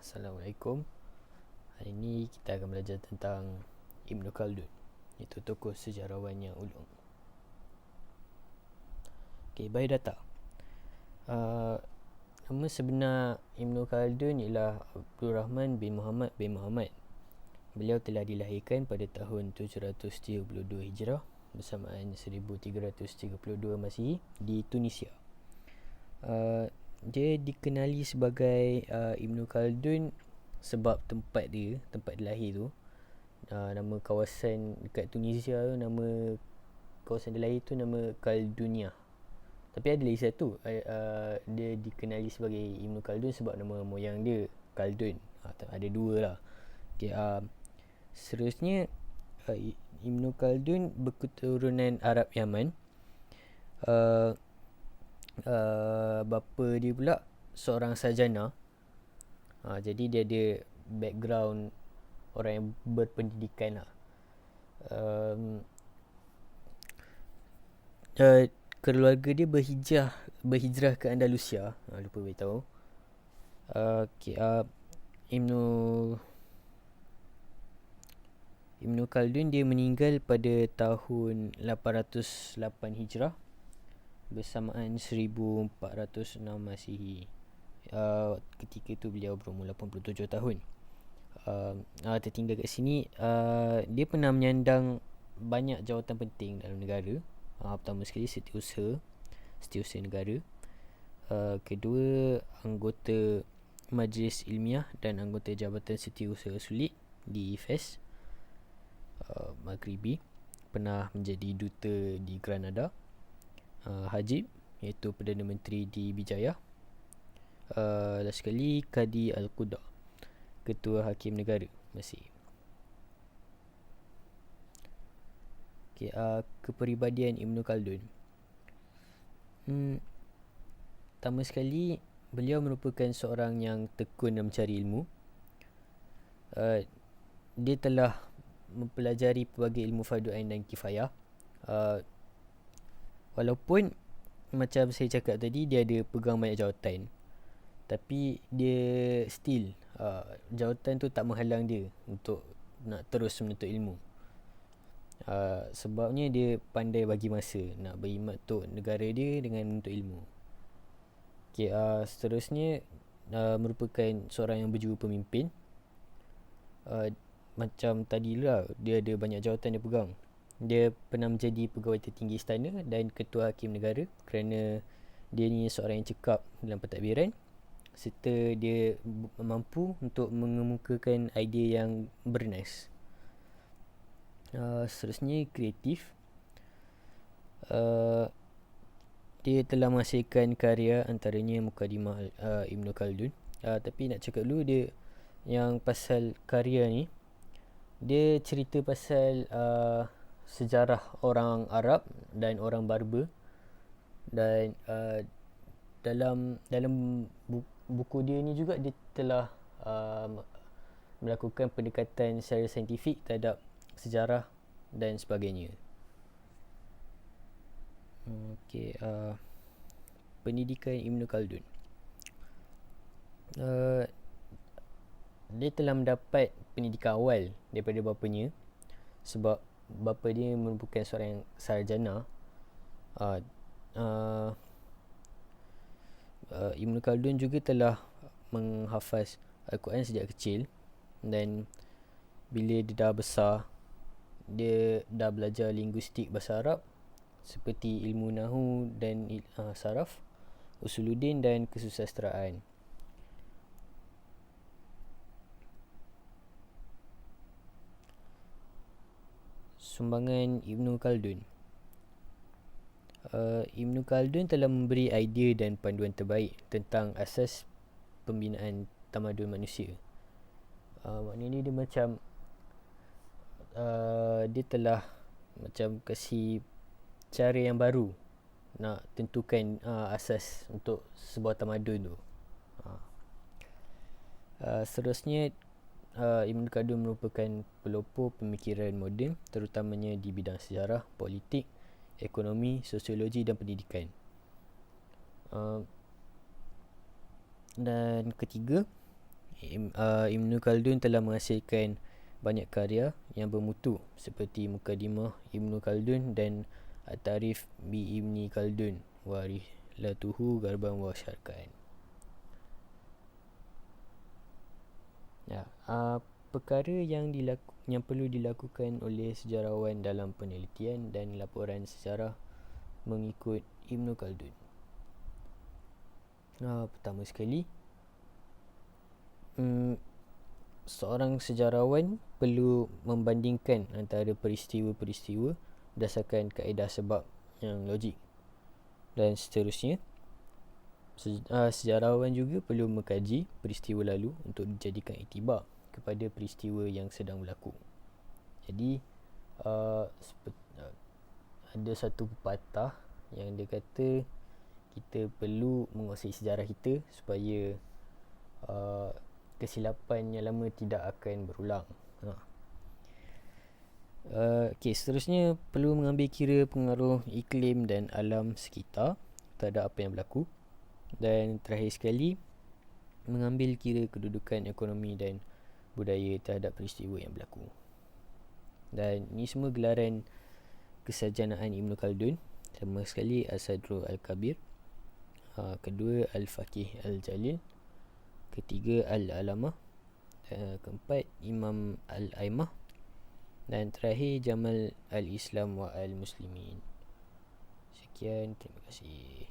Assalamualaikum. Hari ini kita akan belajar tentang Ibn Khaldun, iaitu tokoh sejarawan yang ulung. Baik data. Nama sebenar Ibn Khaldun ialah Abdul Rahman bin Muhammad bin Muhammad. Beliau telah dilahirkan pada tahun 732 Hijrah bersamaan 1332 Masihi di Tunisia. Dia dikenali sebagai Ibn Khaldun sebab tempat dia lahir tu, nama kawasan dekat Tunisia tu, nama kawasan dia lahir tu nama Khaldunia. Tapi ada lagi satu, dia dikenali sebagai Ibn Khaldun sebab nama moyang dia Khaldun. Ada dua lah. Seterusnya, Ibn Khaldun berketurunan Arab Yaman. Bapa dia pula seorang sarjana. Jadi dia ada background orang yang berpendidikan lah. Keluarga dia berhijrah ke Andalusia. Lupa beritahu. Ibn Khaldun dia meninggal pada tahun 808 Hijrah bersamaan 1406 Masihi. Ketika itu beliau berumur 87 tahun. Tertinggal kat sini, dia pernah menyandang banyak jawatan penting dalam negara. Pertama sekali Setiausaha Negara. Kedua, anggota Majlis Ilmiah dan anggota Jabatan Setiausaha Sulit di Fes, Maghribi. Pernah menjadi duta di Granada. Hajib, iaitu Perdana Menteri di Bijayah. Last sekali Qadi Al-Quda, Ketua Hakim Negara Mesir. Kepribadian Ibn Khaldun. Pertama sekali, beliau merupakan seorang yang tekun dalam mencari ilmu. Dia telah mempelajari pelbagai ilmu fardu ain dan kifayah. Walaupun macam saya cakap tadi, dia ada pegang banyak jawatan, tapi dia still jawatan tu tak menghalang dia untuk nak terus menuntut ilmu. Sebabnya dia pandai bagi masa nak berkhidmat untuk negara dia dengan menuntut ilmu. Seterusnya, merupakan seorang yang berjiwa pemimpin. Macam tadi lah, dia ada banyak jawatan dia pegang. Dia pernah menjadi pegawai tertinggi istana dan ketua hakim negara kerana dia ni seorang yang cekap dalam pentadbiran, serta dia mampu untuk mengemukakan idea yang bernas. Seterusnya, kreatif. Dia telah menghasilkan karya antaranya Muqaddimah Ibn Khaldun. Tapi nak cakap dulu, dia yang pasal karya ni, dia cerita pasal sejarah orang Arab dan orang Berber. Dan dalam buku dia ni juga dia telah melakukan pendekatan secara saintifik terhadap sejarah dan sebagainya. Pendidikan Ibn Khaldun. Dia telah mendapat pendidikan awal daripada bapanya, sebab bapa dia merupakan seorang yang sarjana. Ibn Khaldun juga telah menghafaz Al-Quran sejak kecil, dan bila dia dah besar, dia dah belajar linguistik bahasa Arab seperti ilmu nahu dan saraf, usuluddin dan kesusasteraan. Sumbangan Ibn Khaldun. Ibn Khaldun telah memberi idea dan panduan terbaik tentang asas pembinaan tamadun manusia. Maknanya dia macam dia telah macam kasi cara yang baru nak tentukan asas untuk sebuah tamadun tu. Seterusnya, Ibn Khaldun merupakan pelopor pemikiran moden, terutamanya di bidang sejarah, politik, ekonomi, sosiologi dan pendidikan. Dan ketiga, Ibn Khaldun telah menghasilkan banyak karya yang bermutu seperti Muqaddimah Ibn Khaldun dan At-Tarikh bi Ibn Khaldun wa Rihlatuhu Garban wa Syarqan. Perkara yang perlu dilakukan oleh sejarawan dalam penelitian dan laporan sejarah mengikut Ibn Khaldun. Pertama sekali, seorang sejarawan perlu membandingkan antara peristiwa-peristiwa berdasarkan kaedah sebab yang logik. Dan seterusnya, sejarawan juga perlu mengkaji peristiwa lalu untuk dijadikan iktibar kepada peristiwa yang sedang berlaku. Jadi ada satu pepatah yang dia kata kita perlu menguasai sejarah kita supaya kesilapan yang lama tidak akan berulang. Seterusnya perlu mengambil kira pengaruh iklim dan alam sekitar terhadap apa yang berlaku. Dan terakhir sekali, mengambil kira kedudukan ekonomi dan budaya terhadap peristiwa yang berlaku. Dan ini semua gelaran kesarjanaan Ibn Khaldun. Pertama sekali Al-Sadrul Al-Kabir, kedua Al-Faqih Al-Jalil, ketiga Al-Alamah, keempat Imam Al-Aimah, dan terakhir Jamal Al-Islam wa Al-Muslimin. Sekian, terima kasih.